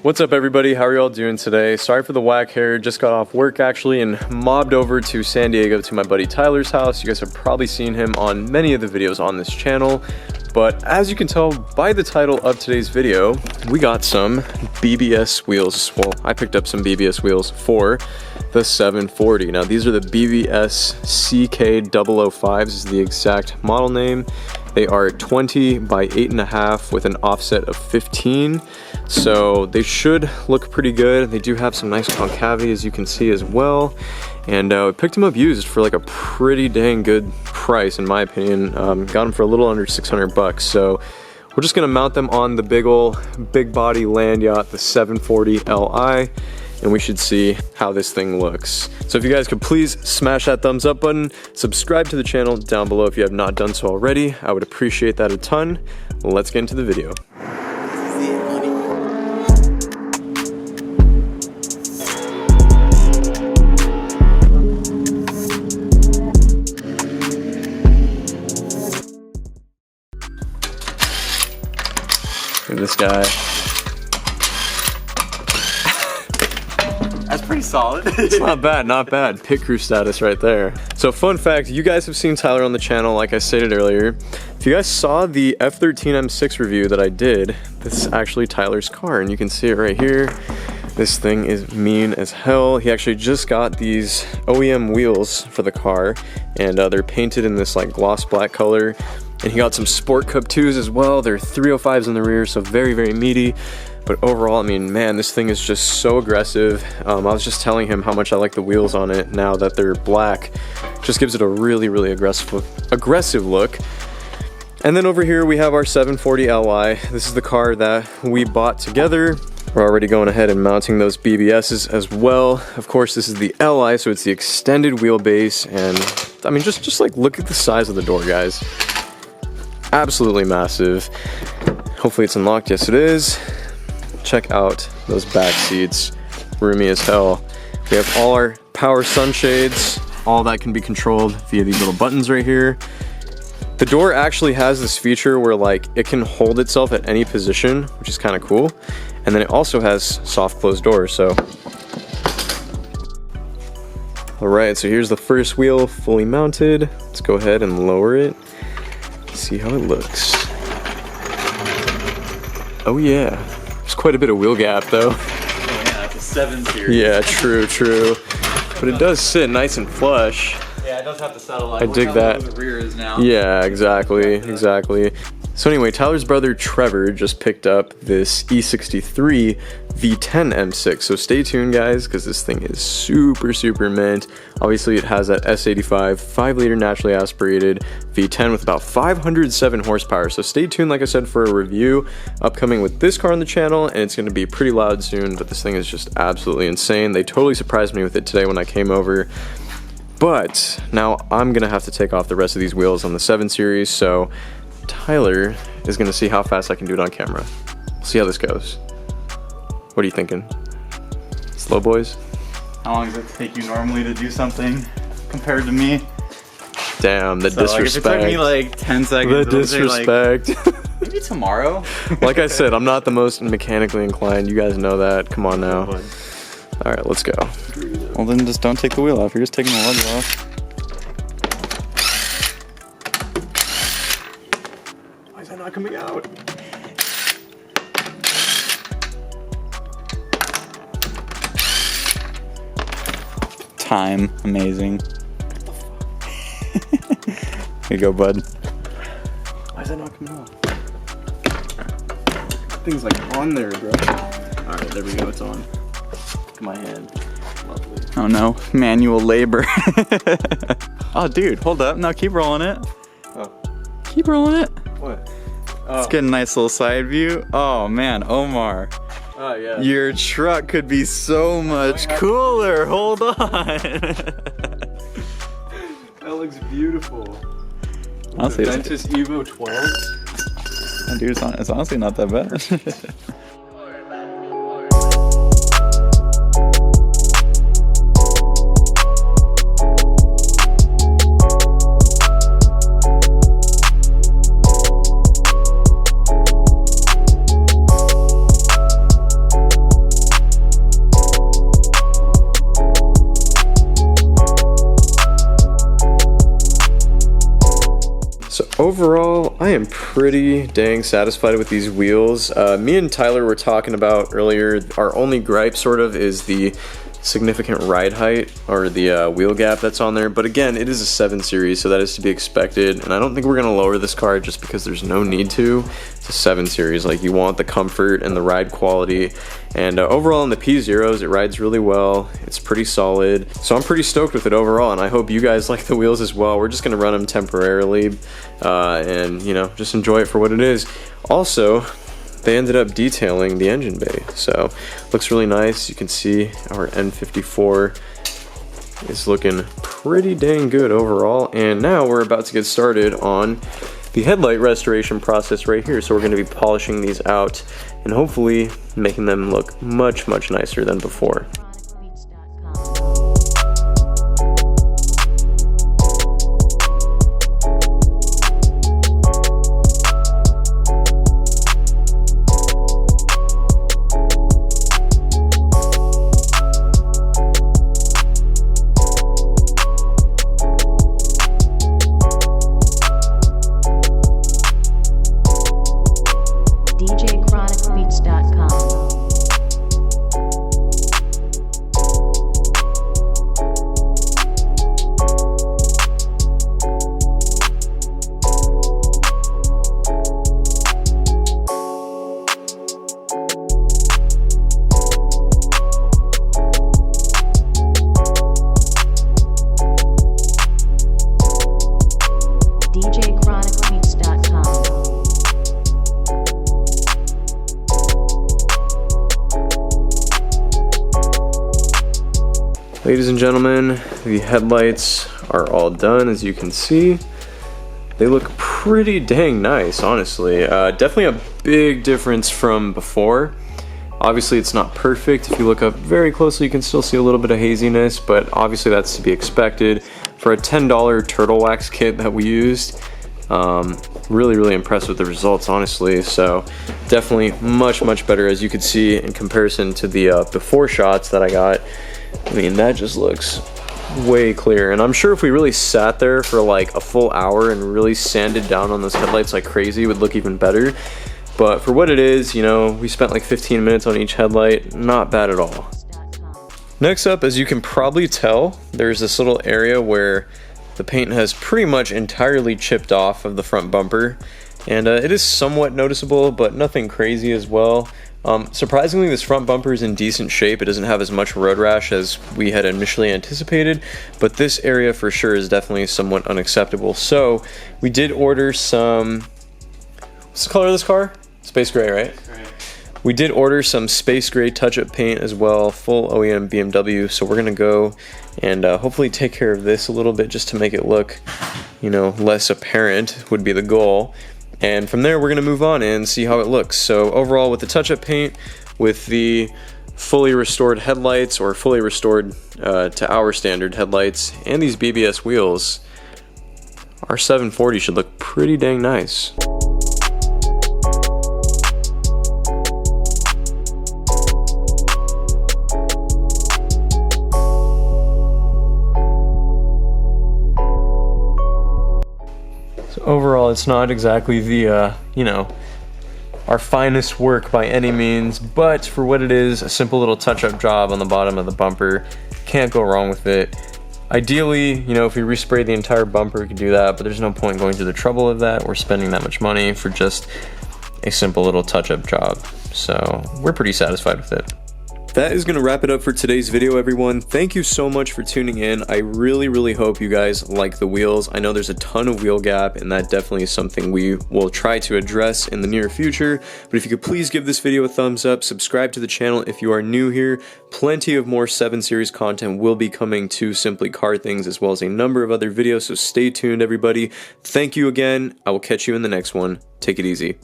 What's up everybody, how are y'all doing today? Sorry for the whack hair, just got off work actually and mobbed over to San Diego to my buddy Tyler's house. You guys have probably seen him on many of the videos on this channel, but as you can tell by the title of today's video, we got some BBS wheels. Well, I picked up some BBS wheels for the 740. Now these are the BBS CK005s is the exact model name. They are 20 by 8.5 with an offset of 15. So they should look pretty good. They do have some nice concavity as you can see as well. And we picked them up used for like a pretty dang good price in my opinion. Got them for a little under 600 bucks. So we're just gonna mount them on the big body land yacht, the 740 Li. And we should see how this thing looks. So if you guys could please smash that thumbs up button, subscribe to the channel down below if you have not done so already. I would appreciate that a ton. Let's get into the video. Look at this guy. That's pretty solid. It's not bad, not bad. Pit crew status right there. So fun fact, you guys have seen Tyler on the channel like I stated earlier. If you guys saw the F13 M6 review that I did, this is actually Tyler's car and you can see it right here. This thing is mean as hell. He actually just got these OEM wheels for the car and they're painted in this like gloss black color. And he got some Sport Cup 2s as well. They're 305s in the rear, so very, very meaty. But overall, I mean, man, this thing is just so aggressive. I was just telling him how much I like the wheels on it now that they're black. Just gives it a really, really aggressive look. And then over here we have our 740 Li. This is the car that we bought together. We're already going ahead and mounting those BBSs as well. Of course, this is the Li, so it's the extended wheelbase. And I mean, just like look at the size of the door, guys. Absolutely massive. Hopefully it's unlocked. Yes, it is. Check out those back seats, roomy as hell. We have all our power sunshades, all that can be controlled via these little buttons right here. The door actually has this feature where like it can hold itself at any position, which is kind of cool. And then it also has soft closed doors, so. All right, so here's the first wheel fully mounted. Let's go ahead and lower it, see how it looks. Oh yeah. There's quite a bit of wheel gap though. Oh yeah, it's a 7 series. Yeah, true. But it does sit nice and flush. Yeah, it does have the satellite. I dig that. The rear is now. Yeah, exactly. So anyway, Tyler's brother Trevor just picked up this E63 V10 M6. So stay tuned guys, because this thing is super mint. Obviously it has that S85 5-liter naturally aspirated V10 with about 507 horsepower. So stay tuned, like I said, for a review upcoming with this car on the channel, and it's going to be pretty loud soon, but this thing is just absolutely insane. They totally surprised me with it today when I came over. But now I'm going to have to take off the rest of these wheels on the 7 series, so Tyler is going to see how fast I can do it on camera. We'll see how this goes. What are you thinking? Slow, boys? How long does it take you normally to do something compared to me? Damn, the disrespect. Like if it took me like 10 seconds. The disrespect. Like, maybe tomorrow. Like I said, I'm not the most mechanically inclined. You guys know that. Come on now. All right, let's go. Well, then just don't take the wheel off. You're just taking the leather off. Why is that not coming out? Time. Amazing. Here you go, bud. Why is that not coming off? Thing's like on there, bro. Alright, there we go, it's on. Look at my hand. Lovely. Oh no, manual labor. Oh dude, hold up. No, keep rolling it. Oh. Keep rolling it. What? Oh. Let's get a nice little side view. Oh man, Omar. Oh yeah. Your truck could be so much cooler. Hold on. That looks beautiful. Honestly, Ventus Evo 12. Dude, it's honestly not that bad. overall, I am pretty dang satisfied with these wheels. Me and Tyler were talking about earlier, our only gripe sort of is the significant ride height or the wheel gap that's on there, but again, it is a 7 series, so that is to be expected, and I don't think we're going to lower this car just because there's no need to. It's a 7 series, like you want the comfort and the ride quality, and overall in the P0s it rides really well. It's pretty solid, so I'm pretty stoked with it overall, and I hope you guys like the wheels as well. We're just going to run them temporarily and you know, just enjoy it for what it is. Also, they ended up detailing the engine bay, so looks really nice. You can see our N54 is looking pretty dang good overall, and now we're about to get started on the headlight restoration process right here. So we're going to be polishing these out and hopefully making them look much nicer than before. Ladies and gentlemen, the headlights are all done, as you can see. They look pretty dang nice, honestly. Definitely a big difference from before. Obviously it's not perfect. If you look up very closely, you can still see a little bit of haziness, but obviously that's to be expected. For a $10 turtle wax kit that we used, really impressed with the results, honestly. So definitely much better, as you could see in comparison to the before shots that I got. I mean, that just looks way clear, and I'm sure if we really sat there for like a full hour and really sanded down on those headlights like crazy, it would look even better. But for what it is, you know, we spent like 15 minutes on each headlight. Not bad at all. Next up, as you can probably tell, there's this little area where the paint has pretty much entirely chipped off of the front bumper, and it is somewhat noticeable, but nothing crazy as well. Surprisingly, this front bumper is in decent shape. It doesn't have as much road rash as we had initially anticipated, but this area for sure is definitely somewhat unacceptable. So we did order some, what's the color of this car? Space gray, right? We did order some space gray touch-up paint as well, full OEM BMW, so we're gonna go and hopefully take care of this a little bit just to make it look, you know, less apparent would be the goal. And from there, we're going to move on and see how it looks. So overall, with the touch-up paint, with the fully restored headlights, or fully restored to our standard headlights, and these BBS wheels, our 740 should look pretty dang nice. Overall, it's not exactly the, you know, our finest work by any means, but for what it is, a simple little touch-up job on the bottom of the bumper. Can't go wrong with it. Ideally, you know, if we respray the entire bumper, we could do that, but there's no point going through the trouble of that. We're spending that much money for just a simple little touch-up job. So we're pretty satisfied with it. That is going to wrap it up for today's video, everyone. Thank you so much for tuning in. I really hope you guys like the wheels. I know there's a ton of wheel gap, and that definitely is something we will try to address in the near future. But if you could please give this video a thumbs up, subscribe to the channel if you are new here. Plenty of more 7 Series content will be coming to Simply Car Things, as well as a number of other videos, so stay tuned, everybody. Thank you again. I will catch you in the next one. Take it easy.